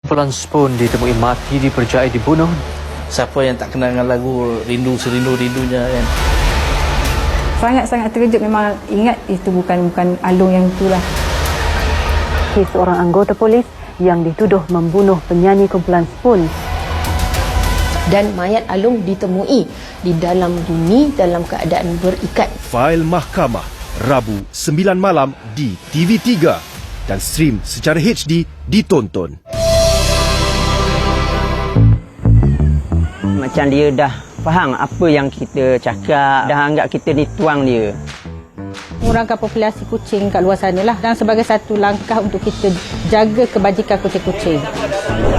Kumpulan Spoon ditemui mati dipercayai dibunuh. Siapa yang tak kenal dengan lagu Rindu Serindu-Rindunya kan? Sangat-sangat terkejut, memang ingat itu bukan Alung yang itulah. Kes seorang anggota polis yang dituduh membunuh penyanyi kumpulan Spoon. Dan mayat Alung ditemui di dalam bumi dalam keadaan berikat. Fail Mahkamah, Rabu 9 malam di TV3 dan stream secara HD ditonton. Macam dia dah faham apa yang kita cakap, dah anggap kita ni tuang dia. Mengurangkan populasi kucing kat luar sana lah, dan sebagai satu langkah untuk kita jaga kebajikan kucing-kucing.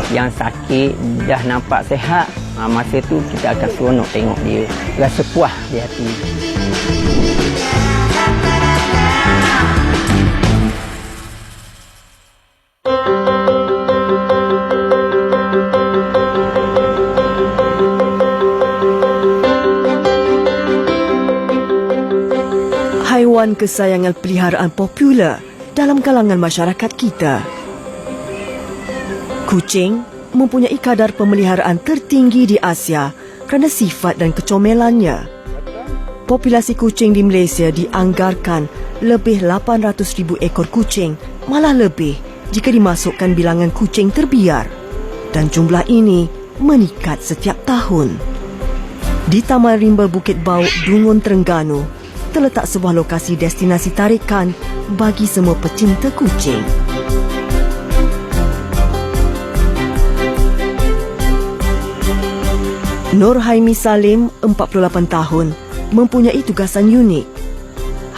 Yang sakit dah nampak sihat, masa tu kita akan seronok tengok dia, rasa puas di hati. Haiwan kesayangan peliharaan popular dalam kalangan masyarakat kita. Kucing mempunyai kadar pemeliharaan tertinggi di Asia kerana sifat dan kecomelannya. Populasi kucing di Malaysia dianggarkan lebih 800,000 ekor kucing, malah lebih jika dimasukkan bilangan kucing terbiar. Dan jumlah ini meningkat setiap tahun. Di Taman Rimba Bukit Bau, Dungun, Terengganu, terletak sebuah lokasi destinasi tarikan bagi semua pecinta kucing. Nur Haimi Salim, 48 tahun, mempunyai tugasan unik.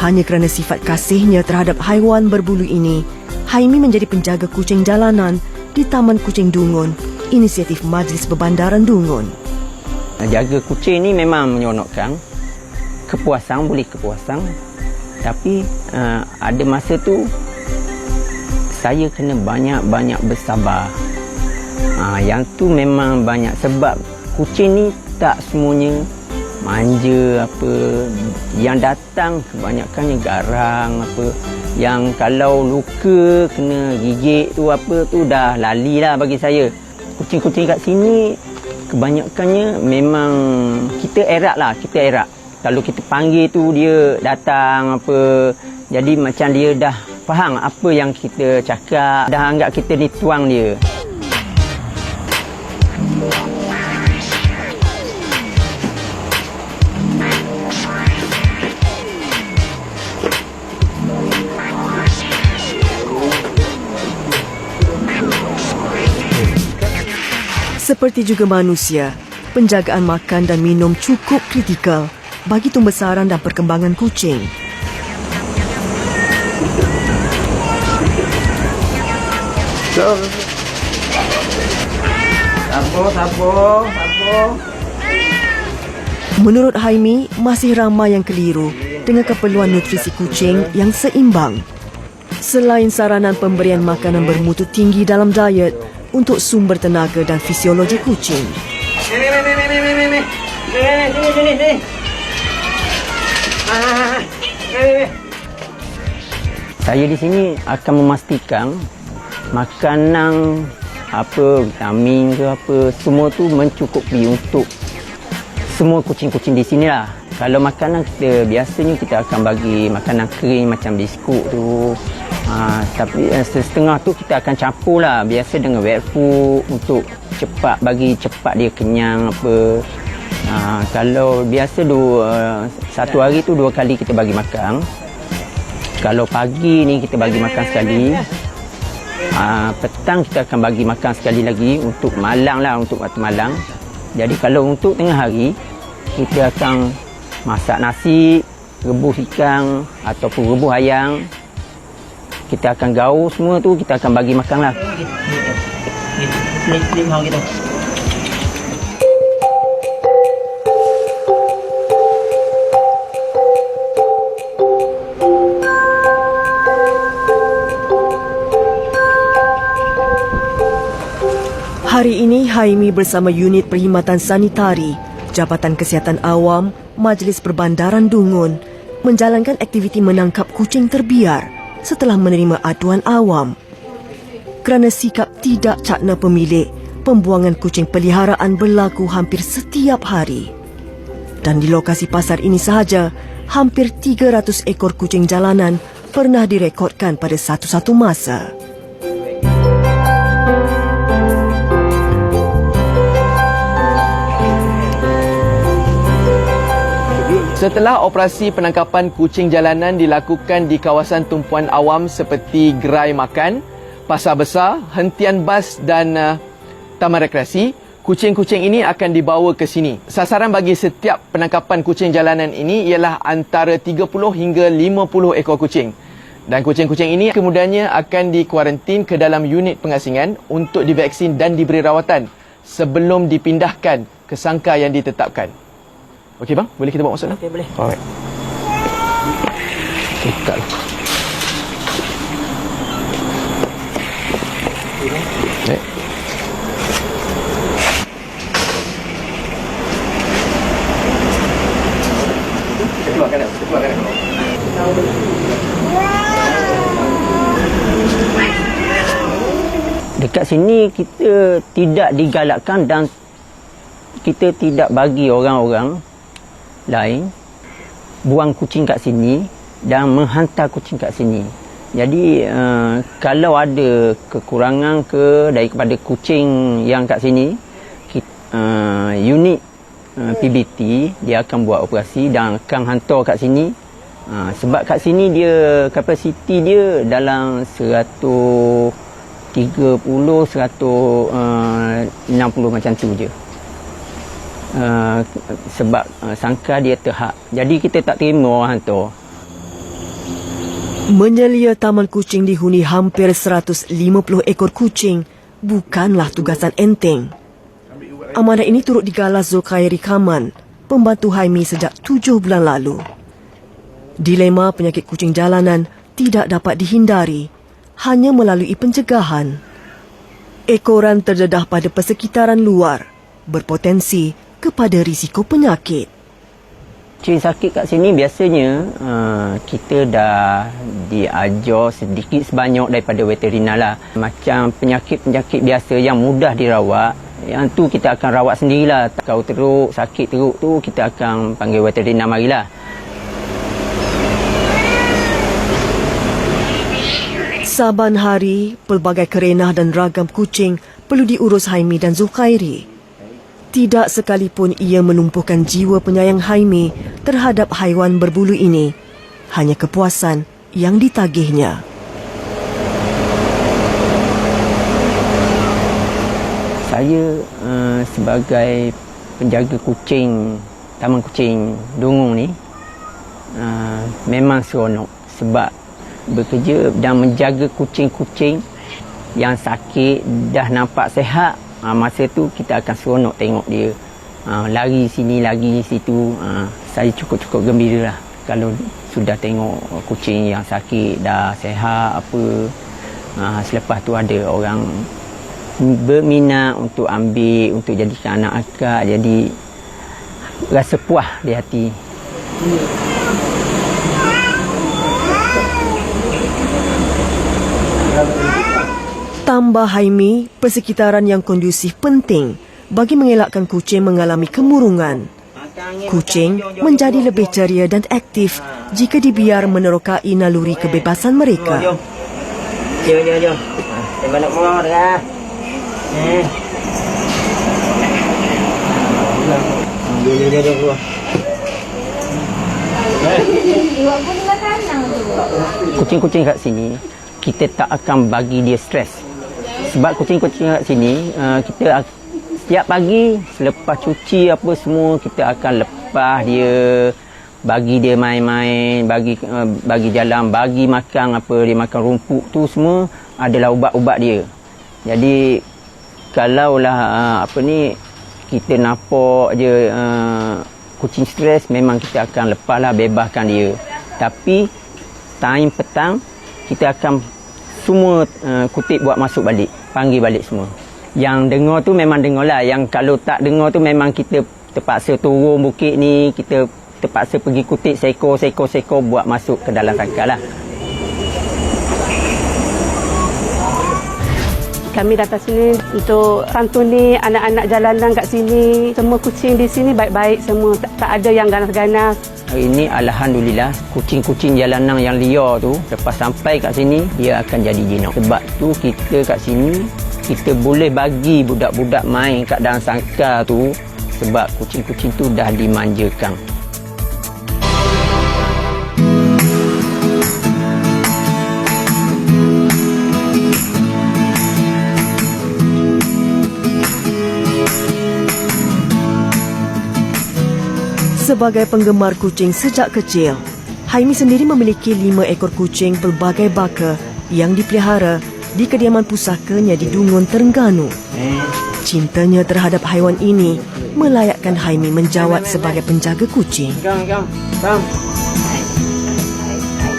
Hanya kerana sifat kasihnya terhadap haiwan berbulu ini, Haimi menjadi penjaga kucing jalanan di Taman Kucing Dungun, inisiatif Majlis Perbandaran Dungun. Jaga kucing ni memang menyeronokkan. Kepuasan, boleh kepuasan. Tapi ada masa tu saya kena banyak-banyak bersabar. Yang tu memang banyak sebab kucing ni tak semuanya manja apa. Yang datang kebanyakannya garang apa. Yang kalau luka kena gigit tu apa tu dah lali lah bagi saya. Kucing-kucing kat sini kebanyakannya memang kita erak lah, kita erak. Kalau kita panggil tu dia datang apa. Jadi macam dia dah faham apa yang kita cakap, dah anggap kita ni tuang dia. Seperti juga manusia, penjagaan makan dan minum cukup kritikal bagi pembesaran dan perkembangan kucing. Sabar. Menurut Haimi, masih ramai yang keliru dengan keperluan nutrisi kucing yang seimbang. Selain saranan pemberian makanan bermutu tinggi dalam diet untuk sumber tenaga dan fisiologi kucing. Sini. Saya di sini akan memastikan makanan apa, vitamin ke apa, semua tu mencukupi untuk semua kucing-kucing di sini lah. Kalau makanan kita biasanya kita akan bagi makanan kering macam biskut tu. Tapi setengah tu kita akan campur lah biasa dengan wet food untuk bagi cepat dia kenyang apa. Kalau biasa satu hari tu 2 kali kita bagi makan. Kalau pagi ni kita bagi makan sekali. Petang kita akan bagi makan sekali lagi untuk malang lah, untuk waktu malang. Jadi kalau untuk tengah hari kita akan masak nasi, rebus ikan ataupun rebus ayam. Kita akan gaul semua tu, kita akan bagi makan lah. Hari ini, Haimi bersama unit perkhidmatan sanitari, Jabatan Kesihatan Awam, Majlis Perbandaran Dungun, menjalankan aktiviti menangkap kucing terbiar setelah menerima aduan awam. Kerana sikap tidak cakna pemilik, pembuangan kucing peliharaan berlaku hampir setiap hari. Dan di lokasi pasar ini sahaja, hampir 300 ekor kucing jalanan pernah direkodkan pada satu-satu masa. Setelah operasi penangkapan kucing jalanan dilakukan di kawasan tumpuan awam seperti gerai makan, pasar besar, hentian bas dan taman rekreasi, kucing-kucing ini akan dibawa ke sini. Sasaran bagi setiap penangkapan kucing jalanan ini ialah antara 30 hingga 50 ekor kucing. Dan kucing-kucing ini kemudiannya akan dikuarantin ke dalam unit pengasingan untuk divaksin dan diberi rawatan sebelum dipindahkan ke sangka yang ditetapkan. Okey bang, boleh kita bawa masuk? Okey, boleh. Alright. Buka. Okay. Dekat sini kita tidak digalakkan dan kita tidak bagi orang-orang lain buang kucing kat sini dan menghantar kucing kat sini. Jadi kalau ada kekurangan daripada kucing yang kat sini, unit PBT dia akan buat operasi dan akan hantar kat sini. Sebab kat sini dia kapasiti dia dalam 130, 160 macam tu je. Sebab sangka dia terhad. Jadi kita tak terima orang hantar. Menyelia taman kucing dihuni hampir 150 ekor kucing bukanlah tugasan enteng. Amanah ini turut digalas Zulkhairi Kaman, pembantu Haimi sejak 7 bulan lalu. Dilema penyakit kucing jalanan tidak dapat dihindari hanya melalui pencegahan. Ekoran terdedah pada persekitaran luar berpotensi kepada risiko penyakit. Kucing sakit kat sini biasanya kita dah diajar sedikit sebanyak daripada veteriner lah. Macam penyakit-penyakit biasa yang mudah dirawat, yang tu kita akan rawat sendirilah. Kalau teruk, sakit teruk tu kita akan panggil veteriner marilah. Saban hari, pelbagai kerenah dan ragam kucing perlu diurus Haimi dan Zulkhairi. Tidak sekalipun ia menumpukan jiwa penyayang Haimi terhadap haiwan berbulu ini, hanya kepuasan yang ditagihnya. Saya sebagai penjaga kucing, taman kucing Dunggung ni, memang seronok sebab bekerja dan menjaga kucing-kucing yang sakit dah nampak sihat. Masa tu kita akan seronok tengok dia lari sini, lari situ. Saya cukup-cukup gembira lah kalau sudah tengok kucing yang sakit dah sihat apa. Selepas tu ada orang berminat untuk ambil, untuk jadikan anak akak. Jadi rasa puas di hati. Tambah Haimi, persekitaran yang kondusif penting bagi mengelakkan kucing mengalami kemurungan. Kucing menjadi lebih ceria dan aktif jika dibiar menerokai naluri kebebasan mereka. Jom. Saya nak pulang dah. Jom keluar. Kucing-kucing kat sini kita tak akan bagi dia stres. Sebab kucing-kucing kat sini kita setiap pagi selepas cuci apa semua kita akan lepas dia, bagi dia main-main, bagi jalan, bagi makan apa dia makan rumput tu semua adalah ubat-ubat dia. Jadi kalaulah kita nampak je kucing stres, memang kita akan lepaslah, bebaskan dia. Tapi time petang kita akan semua kutip buat masuk balik, panggil balik semua. Yang dengar tu memang dengar lah. Yang kalau tak dengar tu memang kita terpaksa turun bukit ni, kita terpaksa pergi kutip seekor buat masuk ke dalam sangkar lah. Kami datang sini untuk santuni anak-anak jalanan kat sini. Semua kucing di sini baik-baik semua, tak ada yang ganas-ganas. Hari ini alhamdulillah kucing-kucing jalanan yang liar tu lepas sampai kat sini dia akan jadi jinak. Sebab tu kita kat sini kita boleh bagi budak-budak main kat dalam sangkar tu sebab kucing-kucing tu dah dimanjakan. Sebagai penggemar kucing sejak kecil, Haimi sendiri memiliki 5 ekor kucing pelbagai baka yang dipelihara di kediaman pusakanya di Dungun, Terengganu. Cintanya terhadap haiwan ini melayakkan Haimi menjawat sebagai penjaga kucing.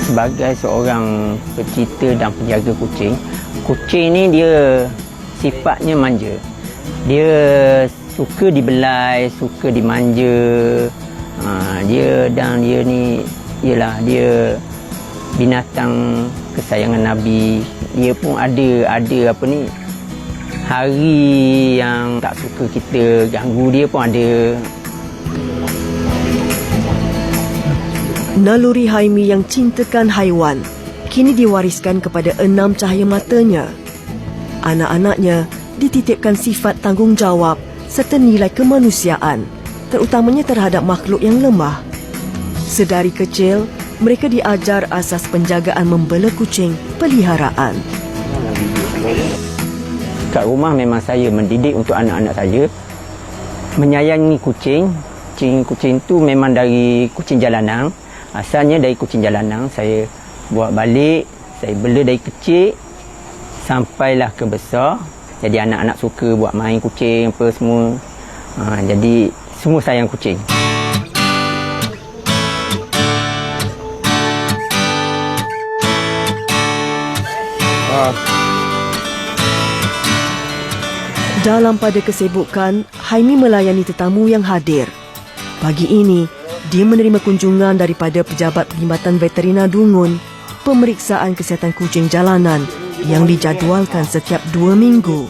Sebagai seorang pecinta dan penjaga kucing, kucing ni dia sifatnya manja. Dia suka dibelai, suka dimanja. Dia ni ialah dia binatang kesayangan Nabi. Dia pun ada apa ni, hari yang tak suka kita ganggu dia pun ada. Naluri Haimi yang cintakan haiwan kini diwariskan kepada 6 cahaya matanya. Anak-anaknya dititipkan sifat tanggungjawab serta nilai kemanusiaan, terutamanya terhadap makhluk yang lemah. Sedari kecil, mereka diajar asas penjagaan membela kucing peliharaan. Kat rumah memang saya mendidik untuk anak-anak saya menyayangi kucing. Kucing tu memang dari kucing jalanan. Asalnya dari kucing jalanan, saya buat balik, saya bela dari kecil sampailah ke besar. Jadi anak-anak suka buat main kucing apa semua. Jadi semua sayang kucing. Dalam pada kesibukan, Haimi melayani tetamu yang hadir. Pagi ini, dia menerima kunjungan daripada Pejabat Perkhidmatan Veterina Dungun, pemeriksaan kesihatan kucing jalanan yang dijadualkan setiap 2 minggu.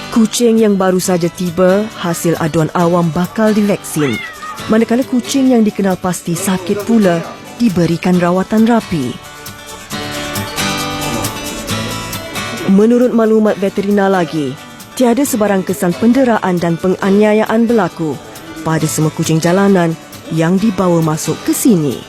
Kucing yang baru saja tiba hasil aduan awam bakal divaksin, manakala kucing yang dikenal pasti sakit pula diberikan rawatan rapi. Menurut maklumat veterina lagi, tiada sebarang kesan penderaan dan penganiayaan berlaku pada semua kucing jalanan yang dibawa masuk ke sini.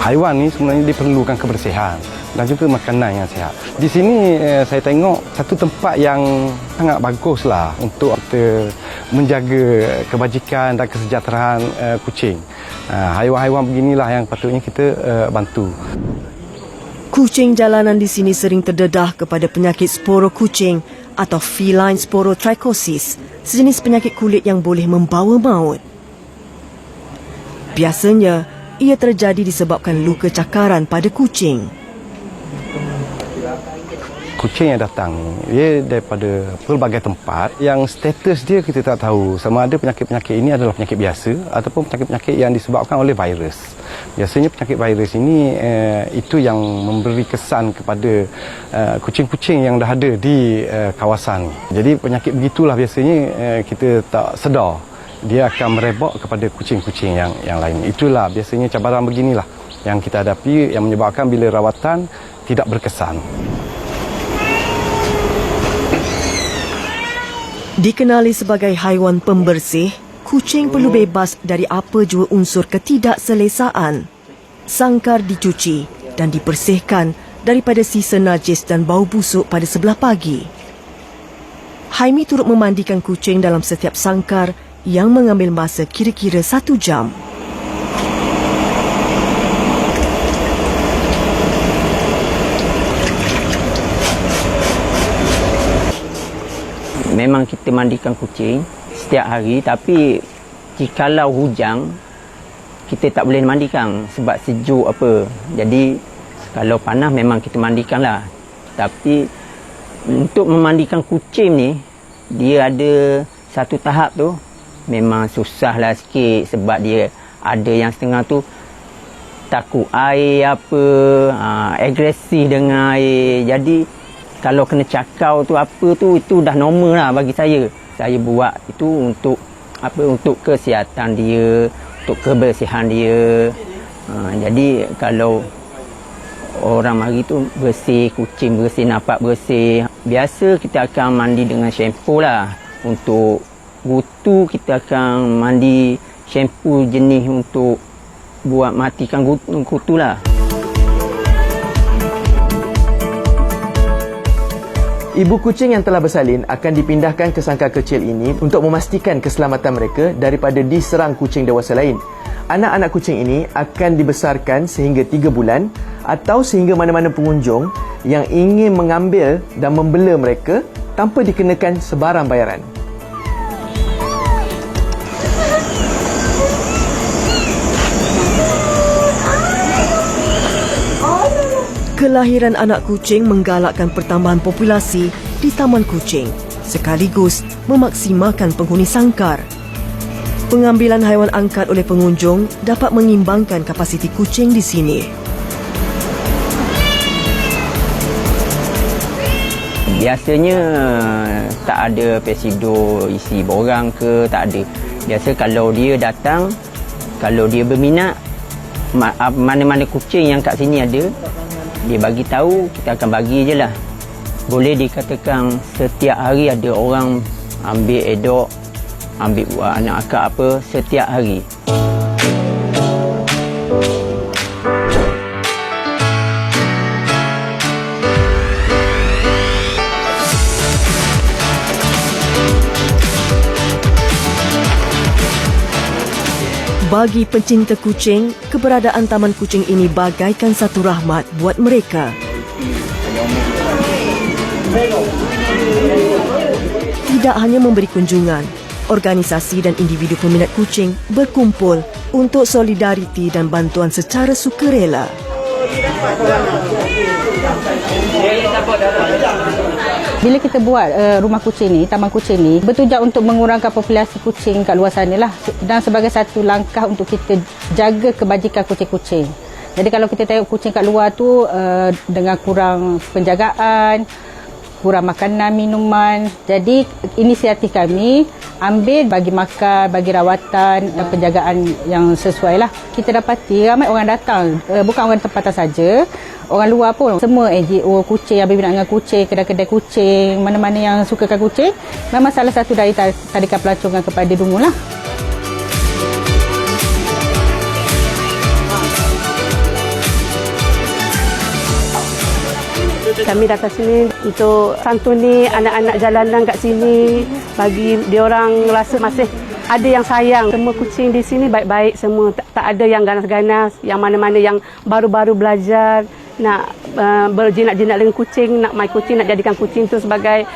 Haiwan ni sebenarnya diperlukan kebersihan dan juga makanan yang sihat. Di sini saya tengok satu tempat yang sangat baguslah untuk kita menjaga kebajikan dan kesejahteraan kucing. Haiwan-haiwan beginilah yang patutnya kita bantu. Kucing jalanan di sini sering terdedah kepada penyakit sporo kucing atau feline sporotrichosis, sejenis penyakit kulit yang boleh membawa maut. Biasanya, ia terjadi disebabkan luka cakaran pada kucing. Kucing yang datang dia daripada pelbagai tempat yang status dia kita tak tahu sama ada penyakit-penyakit ini adalah penyakit biasa ataupun penyakit-penyakit yang disebabkan oleh virus. Biasanya penyakit virus ini itu yang memberi kesan kepada kucing-kucing yang dah ada di kawasan. Jadi penyakit begitulah biasanya kita tak sedar dia akan merebak kepada kucing-kucing yang lain. Itulah biasanya cabaran beginilah yang kita hadapi yang menyebabkan bila rawatan tidak berkesan. Dikenali sebagai haiwan pembersih, kucing perlu bebas dari apa jua unsur ketidakselesaan. Sangkar dicuci dan dibersihkan daripada sisa najis dan bau busuk pada sebelah pagi. Haimi turut memandikan kucing dalam setiap sangkar yang mengambil masa kira-kira 1 jam. Memang kita mandikan kucing setiap hari, tapi jikalau hujan kita tak boleh mandikan sebab sejuk apa. Jadi kalau panas memang kita mandikanlah. Tapi untuk memandikan kucing ni dia ada satu tahap tu memang susahlah sikit sebab dia ada yang setengah tu takut air apa, agresif dengan air. Jadi Kalau kena cakau tu apa tu, itu dah normal lah bagi saya. Saya buat itu untuk untuk kesihatan dia, untuk kebersihan dia. Jadi kalau orang mari tu bersih, kucing bersih, nampak bersih. Biasa kita akan mandi dengan shampoo lah. Untuk kutu kita akan mandi shampoo jenis untuk buat matikan kutu lah. Ibu kucing yang telah bersalin akan dipindahkan ke sangkar kecil ini untuk memastikan keselamatan mereka daripada diserang kucing dewasa lain. Anak-anak kucing ini akan dibesarkan sehingga 3 bulan atau sehingga mana-mana pengunjung yang ingin mengambil dan membela mereka tanpa dikenakan sebarang bayaran. Kelahiran anak kucing menggalakkan pertambahan populasi di taman kucing sekaligus memaksimalkan penghuni sangkar. Pengambilan haiwan angkat oleh pengunjung dapat mengimbangkan kapasiti kucing di sini. Biasanya tak ada pesido isi borang ke, tak ada. Biasa kalau dia datang, kalau dia berminat, mana-mana kucing yang kat sini ada, dia bagi tahu, kita akan bagi je lah. Boleh dikatakan setiap hari ada orang ambil edok, ambil buah anak akak apa, setiap hari. Bagi pencinta kucing, keberadaan taman kucing ini bagaikan satu rahmat buat mereka. Tidak hanya memberi kunjungan, organisasi dan individu peminat kucing berkumpul untuk solidariti dan bantuan secara sukarela. Bila kita buat rumah kucing ni, taman kucing ni, bertujuan untuk mengurangkan populasi kucing kat luar sana lah, dan sebagai satu langkah untuk kita jaga kebajikan kucing-kucing. Jadi kalau kita tengok kucing kat luar tu dengan kurang penjagaan, kurang makanan, minuman. Jadi inisiatif kami ambil bagi makan, bagi rawatan dan penjagaan yang sesuai lah. Kita dapati ramai orang datang, bukan orang tempatan saja, orang luar pun. Semua NGO kucing yang berminat dengan kucing, kedai-kedai kucing, mana-mana yang sukakan kucing, memang salah satu dari tarikan pelancongan kepada Dungu lah. Kami datang sini untuk santuni anak-anak jalanan kat sini, bagi diorang rasa masih ada yang sayang. Semua kucing di sini baik-baik semua, tak ada yang ganas-ganas, yang mana-mana yang baru-baru belajar nak berjinak-jinak dengan kucing, nak main kucing, nak jadikan kucing tu sebagai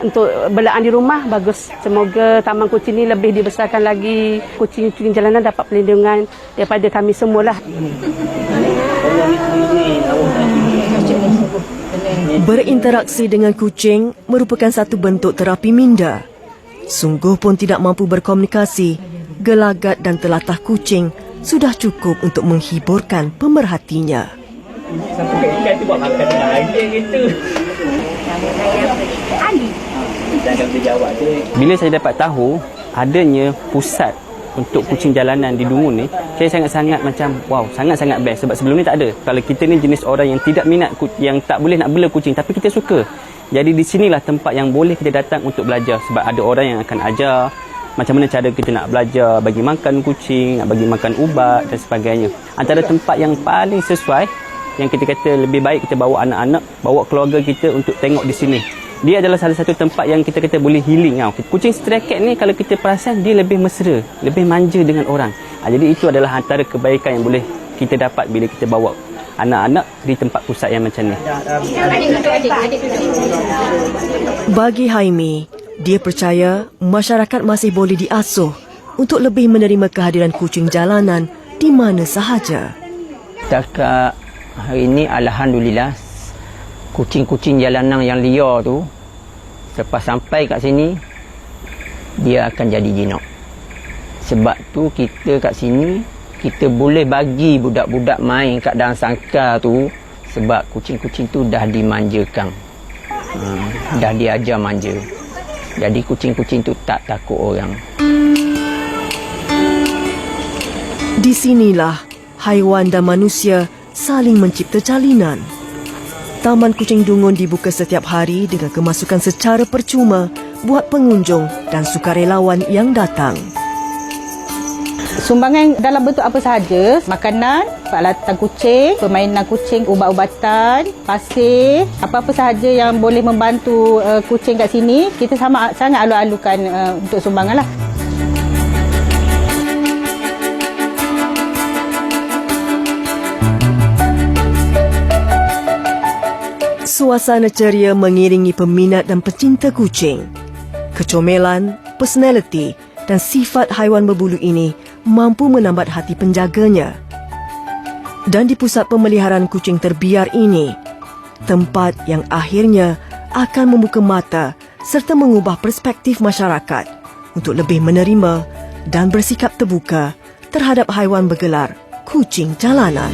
untuk belaan di rumah. Bagus. Semoga taman kucing ni lebih dibesarkan lagi. Kucing-kucing jalanan dapat perlindungan daripada kami semualah. Berinteraksi dengan kucing merupakan satu bentuk terapi minda. Sungguh pun tidak mampu berkomunikasi, gelagat dan telatah kucing sudah cukup untuk menghiburkan pemerhatinya. Sampai ikan tu buat makan lagi gitu. Bila saya dapat tahu adanya pusat untuk kucing jalanan di Dungu ni, saya sangat-sangat macam wow, sangat-sangat best. Sebab sebelum ni tak ada. Kalau kita ni jenis orang yang tidak minat, yang tak boleh nak bela kucing, tapi kita suka. Jadi di sinilah tempat yang boleh kita datang untuk belajar. Sebab ada orang yang akan ajar macam mana cara kita nak belajar bagi makan kucing, nak bagi makan ubat dan sebagainya. Antara tempat yang paling sesuai, yang kita kata lebih baik kita bawa anak-anak, bawa keluarga kita untuk tengok di sini. Dia adalah salah satu tempat yang kita kata boleh healing. Kucing stray cat ni kalau kita perasan, dia lebih mesra, lebih manja dengan orang. Jadi itu adalah antara kebaikan yang boleh kita dapat bila kita bawa anak-anak di tempat pusat yang macam ni. Bagi Haimi, dia percaya masyarakat masih boleh diasuh untuk lebih menerima kehadiran kucing jalanan di mana sahaja. Setakat hari ini, alhamdulillah, kucing-kucing jalanan yang liar tu selepas sampai kat sini dia akan jadi jinak. Sebab tu kita kat sini kita boleh bagi budak-budak main kat dalam sangkar tu sebab kucing-kucing tu dah dimanjakan. Dah diajar manja. Jadi kucing-kucing tu tak takut orang. Di sinilah haiwan dan manusia saling mencipta salinan. Taman Kucing Dungun dibuka setiap hari dengan kemasukan secara percuma buat pengunjung dan sukarelawan yang datang. Sumbangan dalam bentuk apa sahaja, makanan, peralatan kucing, permainan kucing, ubat-ubatan, pasir, apa-apa sahaja yang boleh membantu kucing kat sini, kita sangat alu-alukan untuk sumbangan lah. Suasana ceria mengiringi peminat dan pecinta kucing. Kecomelan, personaliti dan sifat haiwan berbulu ini mampu menambat hati penjaganya. Dan di pusat pemeliharaan kucing terbiar ini, tempat yang akhirnya akan membuka mata serta mengubah perspektif masyarakat untuk lebih menerima dan bersikap terbuka terhadap haiwan bergelar kucing jalanan.